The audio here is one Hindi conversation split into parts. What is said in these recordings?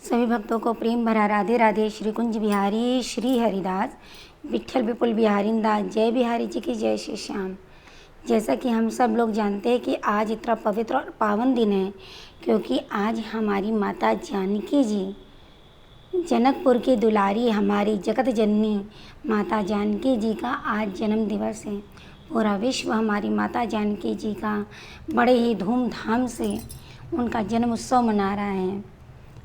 सभी भक्तों को प्रेम भरा राधे राधे। श्री कुंज बिहारी श्री हरिदास विठल विपुल बिहारी दास जय बिहारी जी की जय श्री श्याम। जैसा कि हम सब लोग जानते हैं कि आज इतना पवित्र और पावन दिन है, क्योंकि आज हमारी माता जानकी जी, जनकपुर की दुलारी हमारी जगत जननी माता जानकी जी का आज जन्म दिवस है। पूरा विश्व हमारी माता जानकी जी का बड़े ही धूमधाम से उनका जन्म उत्सव मना रहा है।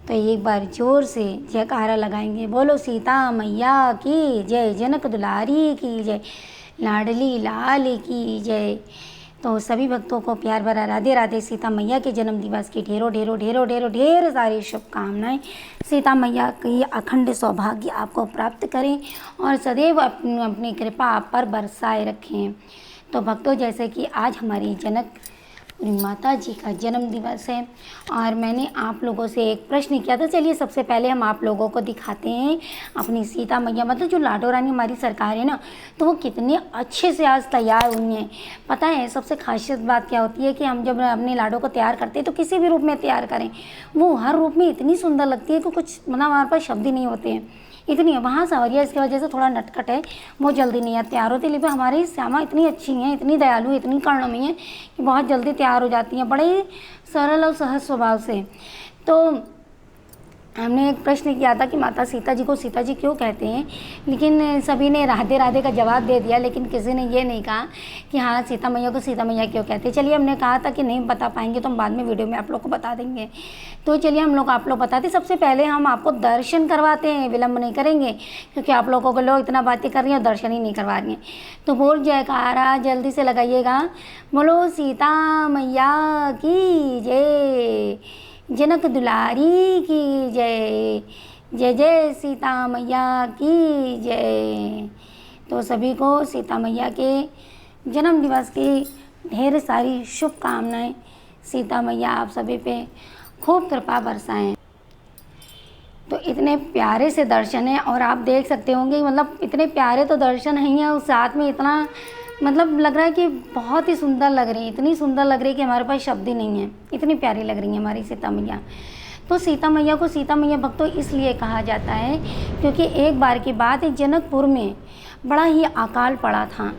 तो एक बार जोर से जयकारा लगाएंगे, बोलो सीता मैया की जय, जनक दुलारी की जय, लाडली लाल की जय। तो सभी भक्तों को प्यार भरा राधे राधे। सीता मैया के जन्म दिवस की ढेरों ढेरों ढेरों ढेरों ढेर सारी शुभकामनाएं। सीता मैया की अखंड सौभाग्य आपको प्राप्त करें और सदैव अपनी कृपा आप पर बरसाए रखें। तो भक्तों, जैसे कि आज हमारी जनक माता जी का जन्म दिवस है और मैंने आप लोगों से एक प्रश्न किया था। चलिए सबसे पहले हम आप लोगों को दिखाते हैं अपनी सीता मैया, मतलब जो लाडो रानी हमारी सरकार है ना, तो वो कितने अच्छे से आज तैयार हुई हैं। पता है सबसे खासियत बात क्या होती है कि हम जब अपने लाडो को तैयार करते हैं तो किसी भी रूप में तैयार करें, वो हर रूप में इतनी सुंदर लगती है कि कुछ मतलब हमारे पास शब्द ही नहीं होते हैं। इतनी है वहाँ सांवरिया इसकी वजह से थोड़ा नटखट है, वो जल्दी नहीं तैयार होती, लेकिन हमारी श्यामा इतनी अच्छी हैं, इतनी दयालु, इतनी कर्णमयी हैं कि बहुत जल्दी तैयार हो जाती हैं, बड़े ही सरल और सहज स्वभाव से। तो हमने एक प्रश्न किया था कि माता सीता जी को सीता जी क्यों कहते हैं, लेकिन सभी ने राधे राधे का जवाब दे दिया, लेकिन किसी ने ये नहीं कहा कि हाँ सीता मैया को सीता मैया क्यों कहते हैं। चलिए हमने कहा था कि नहीं बता पाएंगे तो हम बाद में वीडियो में आप लोग को बता देंगे। तो चलिए हम लोग आप लोग बताते। सबसे पहले हम आपको दर्शन करवाते हैं, विलम्ब नहीं करेंगे, क्योंकि आप लोगों को लोग इतना बातें कर रही हैं और दर्शन ही नहीं करवा रही हैं। तो बोल जयकारा जल्दी से लगाइएगा, बोलो सीता मैया की जय, जनक दुलारी की जय, जय जय सीता मैया की जय। तो सभी को सीता मैया के जन्म दिवस की ढेर सारी शुभकामनाएं। सीता मैया आप सभी पे खूब कृपा बरसाएं। तो इतने प्यारे से दर्शन है और आप देख सकते होंगे, मतलब इतने प्यारे तो दर्शन हैं और साथ में इतना मतलब लग रहा है कि बहुत ही सुंदर लग रही है, इतनी सुंदर लग रही है कि हमारे पास शब्द ही नहीं है, इतनी प्यारी लग रही है हमारी सीता मैया। तो सीता मैया को सीता मैया भक्तों इसलिए कहा जाता है क्योंकि एक बार की बात है, जनकपुर में बड़ा ही अकाल पड़ा था।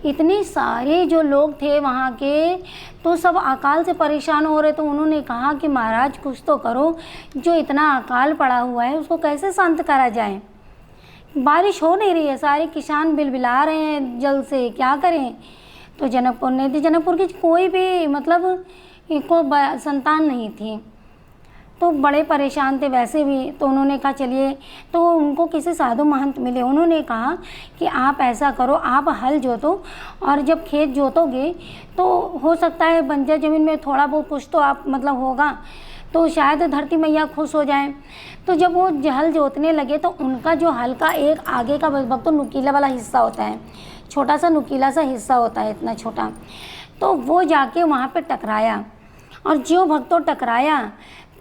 इतने सारे जो लोग थे वहाँ के, तो सब अकाल से परेशान हो रहे। तो उन्होंने कहा कि महाराज कुछ तो करो, जो इतना अकाल पड़ा हुआ है उसको कैसे शांत करा जाए। बारिश हो नहीं रही है, सारे किसान बिलबिला रहे हैं जल से, क्या करें। तो जनकपुर की कोई भी मतलब को संतान नहीं थी, तो बड़े परेशान थे वैसे भी। तो उन्होंने कहा चलिए, तो उनको किसी साधु महंत मिले, उन्होंने कहा कि आप ऐसा करो, आप हल जोतो और जब खेत जोतोगे तो हो सकता है बंजर ज़मीन में थोड़ा बहुत कुछ तो आप मतलब होगा, तो शायद धरती मैया खुश हो जाए। तो जब वो हल जोतने लगे तो उनका जो हल का एक आगे का तो नुकीला वाला हिस्सा होता है, छोटा सा नुकीला सा हिस्सा होता है, इतना छोटा, तो वो जाके वहाँ पे टकराया। और जो भक्तों टकराया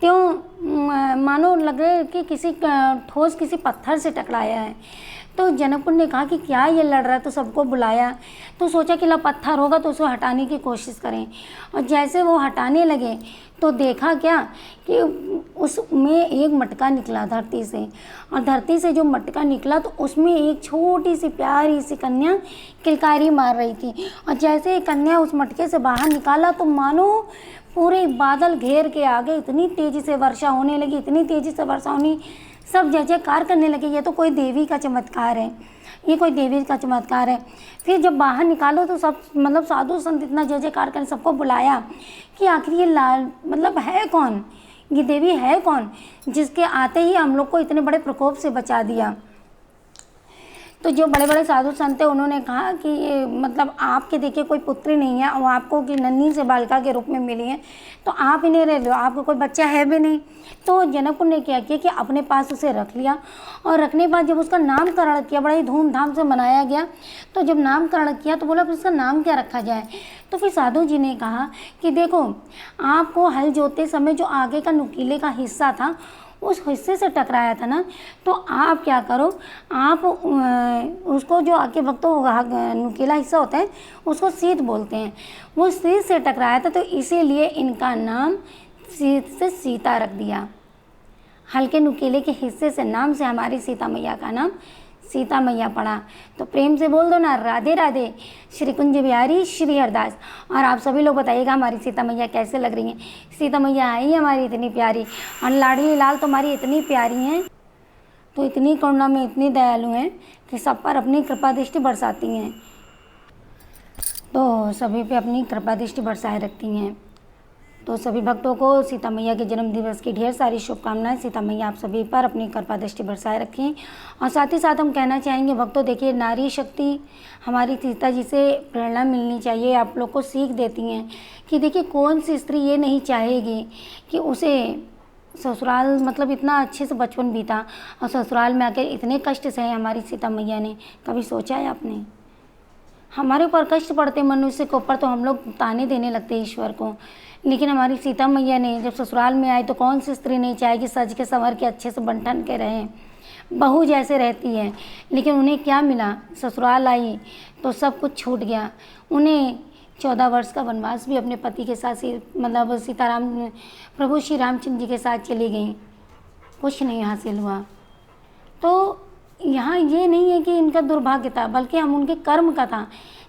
त्यों मानो लगे कि किसी ठोस किसी पत्थर से टकराया है। तो जनकपुर ने कहा कि क्या ये लड़ रहा है, तो सबको बुलाया। तो सोचा कि ला पत्थर होगा तो उसको हटाने की कोशिश करें। और जैसे वो हटाने लगे तो देखा क्या कि उसमें एक मटका निकला धरती से, और धरती से जो मटका निकला तो उसमें एक छोटी सी प्यारी सी कन्या किलकारी मार रही थी। और जैसे ही कन्या उस मटके से बाहर निकाला तो मानो पूरे बादल घेर के आ गए, इतनी तेज़ी से वर्षा होने लगी, इतनी तेज़ी से वर्षा होनी, सब जय जयकार करने लगे, ये तो कोई देवी का चमत्कार है, ये कोई देवी का चमत्कार है। फिर जब बाहर निकालो तो सब मतलब साधु संत इतना जय जयकार करने, सबको बुलाया कि आखिर ये लाल मतलब है कौन, ये देवी है कौन जिसके आते ही हम लोग को इतने बड़े प्रकोप से बचा दिया। तो जो बड़े बड़े साधु संत थे उन्होंने कहा कि ये मतलब आपके देखिए कोई पुत्री नहीं है और आपको कि नन्ही से बालिका के रूप में मिली है, तो आप इन्हें रह लो, आपको कोई बच्चा है भी नहीं। तो जनकपुर ने क्या किया कि अपने पास उसे रख लिया, और रखने के बाद जब उसका नामकरण किया, बड़ा ही धूमधाम से मनाया गया। तो जब नामकरण किया तो बोला फिर इसका नाम क्या रखा जाए। तो फिर साधु जी ने कहा कि देखो, आपको हल जोतते समय जो आगे का नुकीले का हिस्सा था उस हिस्से से टकराया था ना, तो आप क्या करो, आप उसको जो आगे भक्तों नुकीला हिस्सा होता है उसको सीत बोलते हैं, वो सीत से टकराया था, तो इसीलिए इनका नाम सीत से सीता रख दिया। हल्के नुकीले के हिस्से से नाम से हमारी सीता मैया का नाम सीता मैया पड़ा। तो प्रेम से बोल दो ना, राधे राधे श्री कुंज बिहारी श्री हरिदास। और आप सभी लोग बताइएगा हमारी सीता मैया कैसे लग रही हैं। सीता मैया है ही हमारी इतनी प्यारी, और लाडली लाल तुम्हारी इतनी प्यारी हैं, तो इतनी करुणा में इतनी दयालु हैं कि सब पर अपनी कृपा दृष्टि बरसाती हैं, तो सभी पे अपनी कृपा दृष्टि बरसाए रखती हैं। तो सभी भक्तों को सीता मैया के जन्म दिवस की ढेर सारी शुभकामनाएं। सीता मैया आप सभी पर अपनी कृपा दृष्टि बरसाए रखें। और साथ ही साथ हम कहना चाहेंगे भक्तों, देखिए नारी शक्ति हमारी सीता जी से प्रेरणा मिलनी चाहिए। आप लोग को सीख देती हैं कि देखिए कौन सी स्त्री ये नहीं चाहेगी कि उसे ससुराल मतलब इतना अच्छे से बचपन बीता और ससुराल में आकर इतने कष्ट सहे हमारी सीता मैया ने। कभी सोचा है आपने? हमारे ऊपर कष्ट पड़ते मनुष्य के ऊपर तो हम लोग ताने देने लगते ईश्वर को, लेकिन हमारी सीता मैया ने जब ससुराल में आई तो कौन सी स्त्री नहीं चाहेगी सज के संवर के अच्छे से बन ठन के रहें, बहू जैसे रहती है। लेकिन उन्हें क्या मिला? ससुराल आई तो सब कुछ छूट गया। उन्हें 14 वर्ष का वनवास भी अपने पति के साथ मतलब सीताराम प्रभु श्री रामचंद्र जी के साथ चली गई, कुछ नहीं हासिल हुआ। तो यहाँ ये नहीं है कि इनका दुर्भाग्य था, बल्कि हम उनके कर्म का था।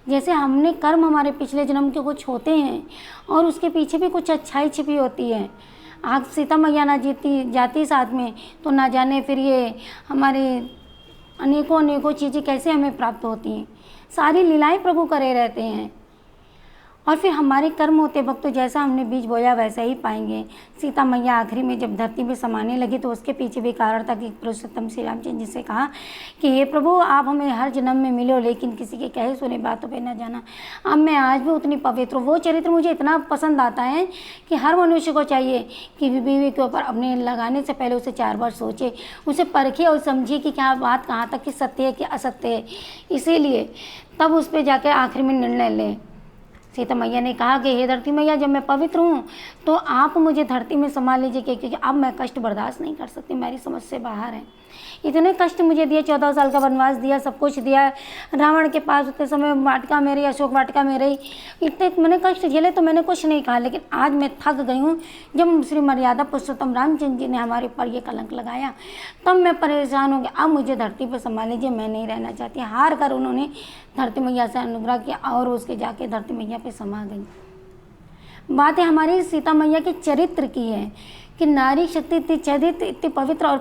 जैसे हमने कर्म हमारे पिछले जन्म के कुछ होते हैं और उसके पीछे भी कुछ अच्छाई छिपी होती है। आज सीता मैया ना जाती साथ में तो ना जाने फिर ये हमारे अनेकों अनेकों चीज़ें कैसे हमें प्राप्त होती हैं। सारी लीलाएं प्रभु करे रहते हैं और फिर हमारे कर्म होते वक्त तो जैसा हमने बीज बोया वैसा ही पाएंगे। सीता मैया आखिरी में जब धरती में समाने लगी तो उसके पीछे भी कारण था कि पुरुषोत्तम श्री रामचंद्र जी से कहा कि हे प्रभु आप हमें हर जन्म में मिलो, लेकिन किसी के कहे सुने बातों पे न जाना। अब मैं आज भी उतनी पवित्र हूँ। वो चरित्र मुझे इतना पसंद आता है कि हर मनुष्य को चाहिए कि बीवी के ऊपर अपने लगाने से पहले उसे 4 बार सोचे, उसे परखे और समझे कि क्या बात कहाँ तक कि सत्य है कि असत्य है, इसीलिए तब उस पर जाकर आखिर में निर्णय लें। सीता मैया ने कहा कि हे धरती मैया, जब मैं पवित्र हूँ तो आप मुझे धरती में संभाल लीजिए, क्योंकि अब मैं कष्ट बर्दाश्त नहीं कर सकती, मेरी समझ से बाहर है। इतने कष्ट मुझे दिए, 14 साल का वनवास दिया, सब कुछ दिया, रावण के पास उतने समय वाटिका में रही, अशोक वाटिका में रही, इतने मैंने कष्ट झेले तो मैंने कुछ नहीं कहा। लेकिन आज मैं थक गई हूँ। जब श्री मर्यादा पुरुषोत्तम रामचंद्र जी ने हमारे ऊपर ये कलंक लगाया तब मैं परेशान हो गई। अब मुझे धरती पर संभाल लीजिए, मैं नहीं रहना चाहती। हार कर उन्होंने धरती मैया से अनुग्रह किया और उसके जाके धरती मैया पे समा गई। बात है हमारी सीता मैया के चरित्र की है कि नारी शक्ति इतनी चरित्र इतनी पवित्र और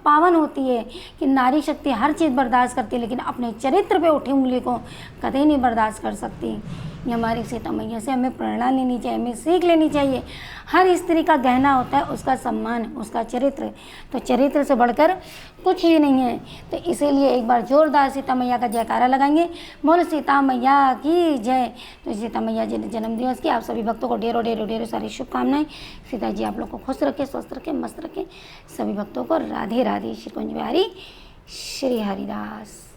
पावन होती है कि नारी शक्ति हर चीज़ बर्दाश्त करती है, लेकिन अपने चरित्र पे उठी उंगली को कतई नहीं बर्दाश्त कर सकती। ये हमारी सीता मैया से हमें प्रेरणा लेनी चाहिए, हमें सीख लेनी चाहिए। हर स्त्री का गहना होता है उसका सम्मान, उसका चरित्र, तो चरित्र से बढ़कर कुछ भी नहीं है। तो इसीलिए एक बार जोरदार सीता मैया का जयकारा लगाएंगे, बोल सीता मैया की जय। तो सीता मैया जन्म दिवस की आप सभी भक्तों को ढेरों ढेरों ढेरों सारी शुभकामनाएं। सीता जी आप लोग को खुश रखें, स्वस्थ रखें, मस्त रखें। सभी भक्तों को राधे राधे। श्री कुंज बिहारी श्री हरिदास।